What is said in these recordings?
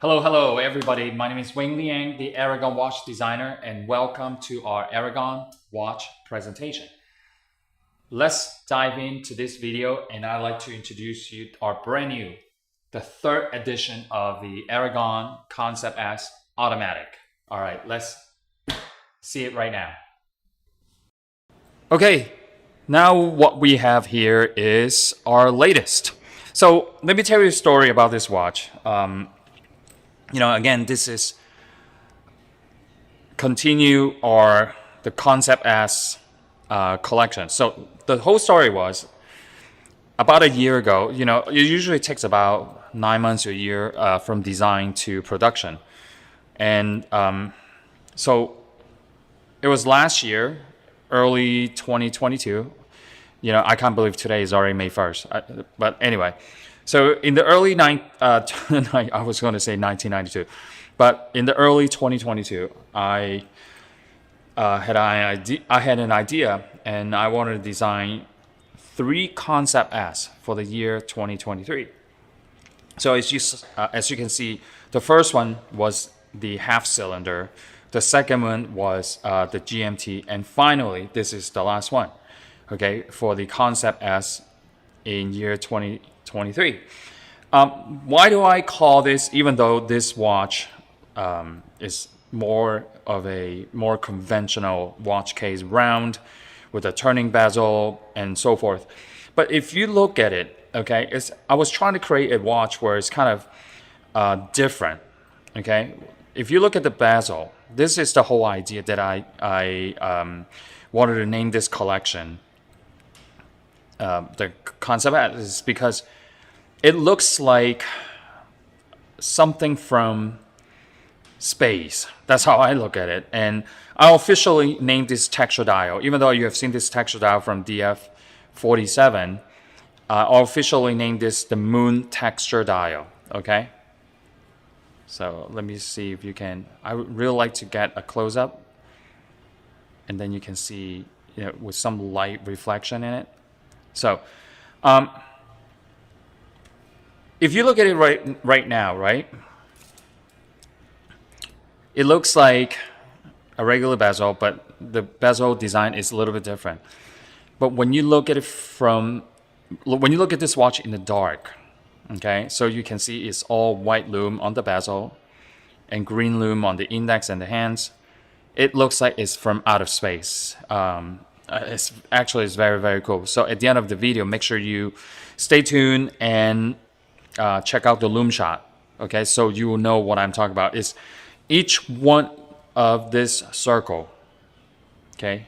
Hello everybody. My name is Wayne Liang, the Aragon watch designer, and welcome to our Aragon watch presentation. Let's dive into this video, and I'd like to introduce you our brand new, the third edition of the Aragon Concept S Automatic. All right, let's see it right now. Okay, now what we have here is our latest. So let me tell you a story about this watch. Again, this is continue the Concept S collection. So the whole story was about a year ago. It usually takes about 9 months to a year from design to production, and so it was last year, early 2022. I can't believe today is already May 1st. But anyway. So in the early I was going to say 1992, but in the early 2022, I had an idea, and I wanted to design 3 Concept S for the year 2023. So as you can see, the first one was the half cylinder, the second one was the GMT, and finally this is the last one. Okay, for the Concept S in year 2023. Why do I call this, even though this watch is more of a more conventional watch case, round with a turning bezel and so forth. But if you look at it, okay, I was trying to create a watch where it's kind of different. Okay, if you look at the bezel, this is the whole idea that I wanted to name this collection the Concept S, is because it looks like something from space. That's how I look at it. And I officially named this texture dial, even though you have seen this texture dial from DF47. I officially named this the moon texture dial. Okay. So let me see if you can. I would really like to get a close up, and then you can see, with some light reflection in it. So, if you look at it right now, right, it looks like a regular bezel, but the bezel design is a little bit different. But when you look at this watch in the dark, okay, so you can see it's all white lume on the bezel and green lume on the index and the hands. It looks like it's from outer space. It's very, very cool. So at the end of the video, make sure you stay tuned and check out the lume shot. Okay, so you will know what I'm talking about. Is each one of this circle, okay,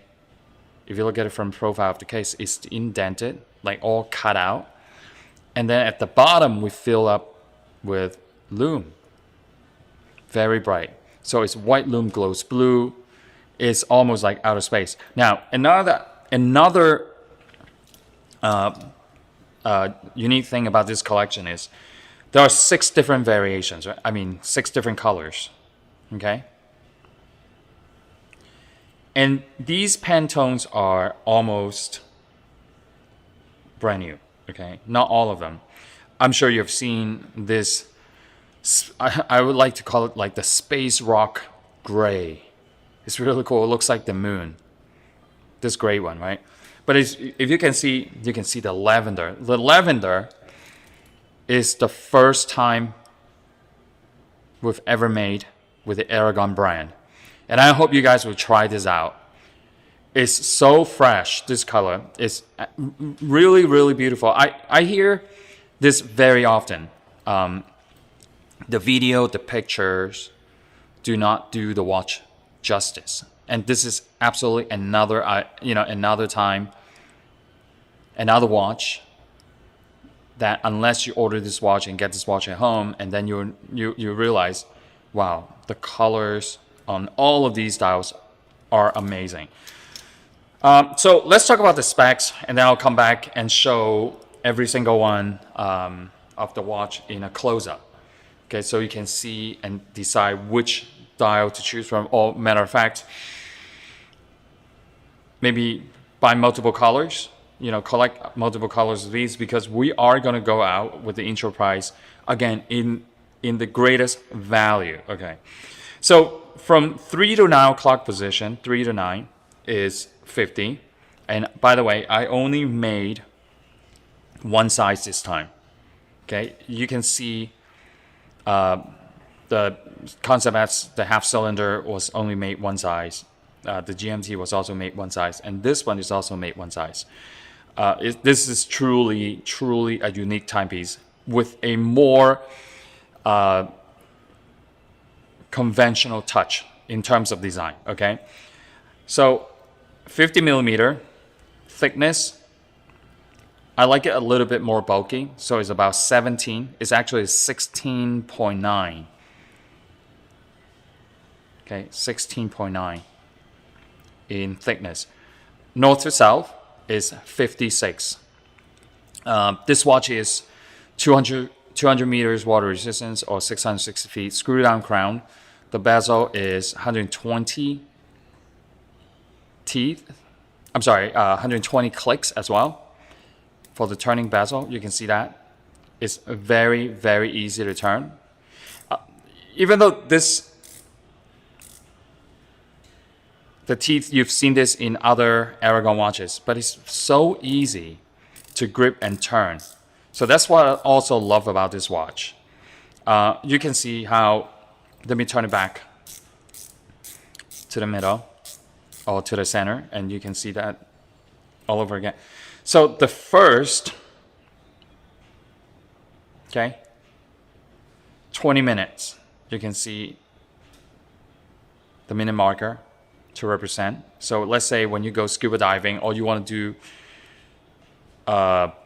if you look at it from profile of the case, it's indented, like all cut out. And then at the bottom, we fill up with lume. Very bright. So it's white lume glows blue. It's almost like outer space. Now, another unique thing about this collection is there are 6 different variations, right? I mean, 6 different colors, okay? And these Pantones are almost brand new, okay? Not all of them. I'm sure you've seen this. I would like to call it like the space rock gray. It's really cool. It looks like the moon. This gray one, right? But if you can see the lavender. The lavender is the first time we've ever made with the Aragon brand. And I hope you guys will try this out. It's so fresh, this color. It's really, really beautiful. I hear this very often. The video, the pictures do not do the watch justice, and this is absolutely another watch that, unless you order this watch and get this watch at home, and then you realize, wow, the colors on all of these dials are amazing. So let's talk about the specs, and then I'll come back and show every single one of the watch in a close-up. Okay, so you can see and decide which dial to choose from. Or matter of fact, maybe buy multiple colors, collect multiple colors of these, because we are going to go out with the intro price again in in the greatest value. Okay, so from 3 to 9 o'clock position, 3 to 9 is 50. And by the way, I only made one size this time. Okay, you can see the concept as the half cylinder was only made one size. The GMT was also made one size, and this one is also made one size. This is truly a unique timepiece with a more conventional touch in terms of design. Okay, so 50 millimeter thickness. I like it a little bit more bulky, so it's about 17. It's actually 16.9. Okay, 16.9 in thickness. North to south is 56. This watch is 200 meters water resistance or 660 feet. Screw down crown. The bezel is 120 teeth. 120 clicks as well. For the turning bezel, you can see that. It's very, very easy to turn. Even though the teeth, you've seen this in other Aragon watches, but it's so easy to grip and turn. So that's what I also love about this watch. You can see how, let me turn it back to the middle or to the center, and you can see that all over again. So the first, 20 minutes, you can see the minute marker to represent. So let's say when you go scuba diving or you want to do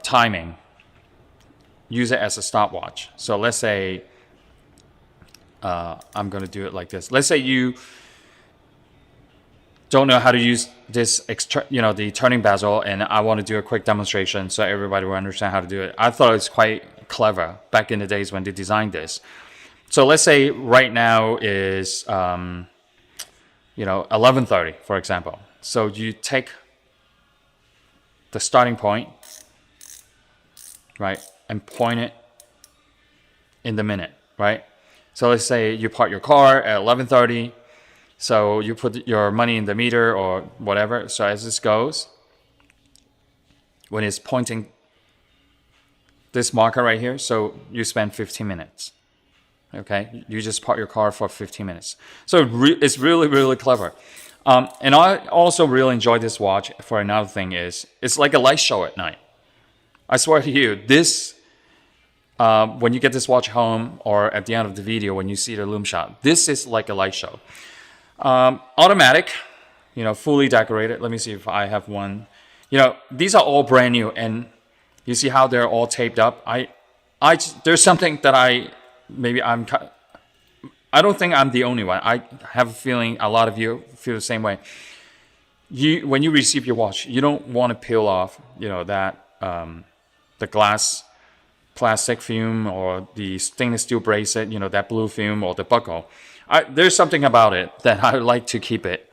timing, use it as a stopwatch. So let's say I'm going to do it like this. Let's say you don't know how to use this, the turning bezel, and I want to do a quick demonstration so everybody will understand how to do it. I thought it was quite clever back in the days when they designed this. So let's say right now is 11:30, for example. So you take the starting point, right, and point it in the minute, right? So let's say you park your car at 11:30. So you put your money in the meter or whatever. So as this goes, when it's pointing this marker right here, so you spend 15 minutes. Okay, you just park your car for 15 minutes. So it's really, really clever. And I also really enjoy this watch for another thing is, it's like a light show at night. I swear to you, this, when you get this watch home or at the end of the video, when you see the lume shot, this is like a light show. Automatic, fully decorated. Let me see if I have one. These are all brand new, and you see how they're all taped up. There's something that I don't think I'm the only one. I have a feeling a lot of you feel the same way. When you receive your watch, you don't want to peel off, that the glass plastic film or the stainless steel bracelet, that blue film or the buckle. There's something about it that I like to keep it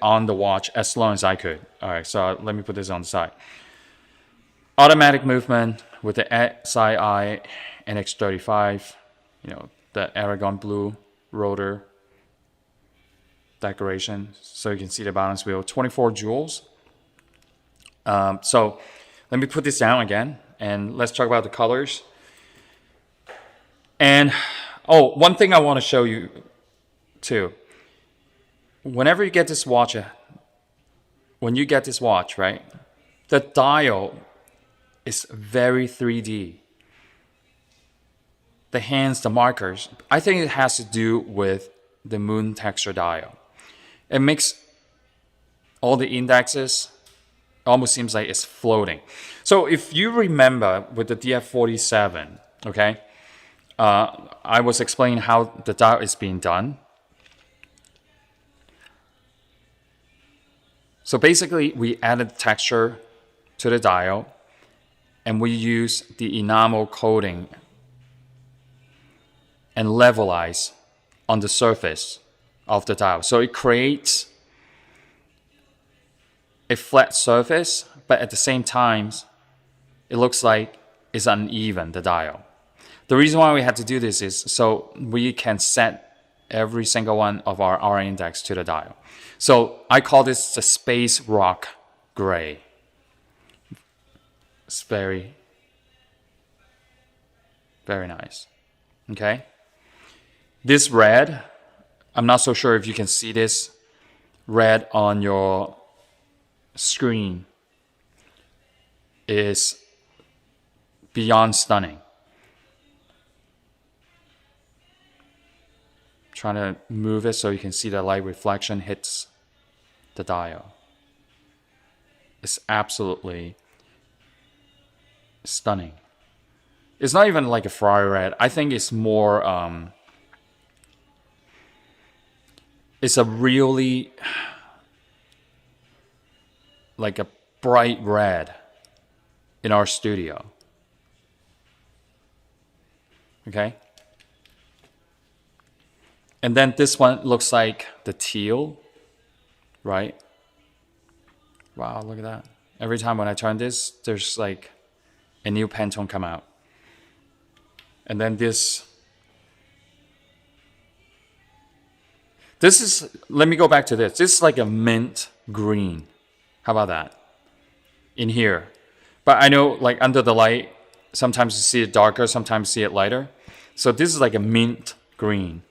on the watch as long as I could. All right, so let me put this on the side. Automatic movement with the SII NX35, the Aragon blue rotor decoration, so you can see the balance wheel. 24 jewels. So let me put this down again, and let's talk about the colors. And one thing I want to show you too. Whenever you get this watch, right, the dial is very 3D. The hands, the markers, I think it has to do with the moon texture dial. It makes all the indexes almost seems like it's floating. So if you remember with the DF47, okay, I was explaining how the dial is being done. So basically, we added texture to the dial, and we use the enamel coating and levelize on the surface of the dial. So it creates a flat surface, but at the same time, it looks like it's uneven, the dial. The reason why we had to do this is so we can set every single one of our R index to the dial. So I call this the space rock gray. It's very, very nice. Okay. This red, I'm not so sure if you can see this red on your screen, is beyond stunning. Trying to move it so you can see the light reflection hits the dial. It's absolutely stunning. It's not even like a Ferrari red. I think it's more, it's a really, like a bright red in our studio. Okay? And then this one looks like the teal, right? Wow, look at that. Every time when I turn this, there's like a new Pantone come out. And then this is, let me go back to this. This is like a mint green. How about that? In here. But I know like under the light, sometimes you see it darker, sometimes you see it lighter. So this is like a mint green.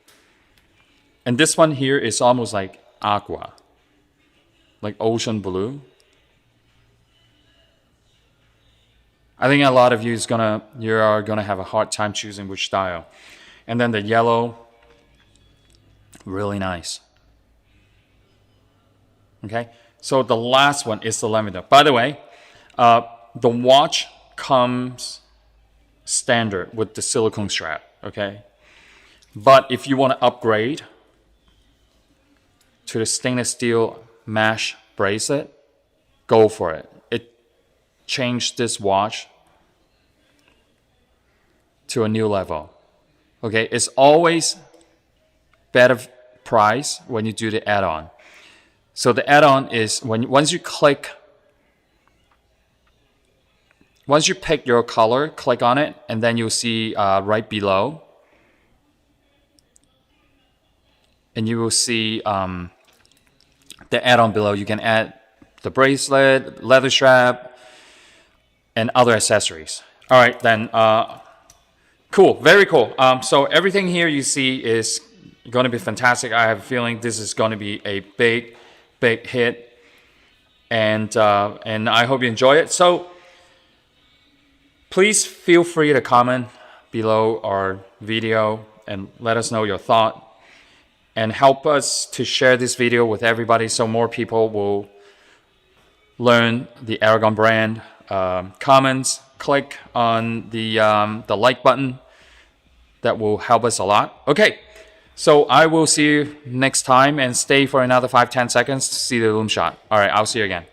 And this one here is almost like aqua, like ocean blue. I think a lot of you are gonna have a hard time choosing which style. And then the yellow, really nice. Okay, so the last one is the lavender. By the way, the watch comes standard with the silicone strap. Okay, but if you want to upgrade to the stainless steel mesh bracelet, go for it. It changed this watch to a new level. Okay, it's always better price when you do the add-on. So the add-on is once you pick your color, click on it, and then you'll see right below, and you will see the add-on below. You can add the bracelet, leather strap, and other accessories. All right, then, cool, very cool. So everything here you see is going to be fantastic. I have a feeling this is going to be a big hit, and I hope you enjoy it. So please feel free to comment below our video and let us know your thought, and help us to share this video with everybody so more people will learn the Aragon brand. Comments, click on the like button. That will help us a lot. Okay, so I will see you next time, and stay for another 5-10 seconds to see the lume shot. All right, I'll see you again.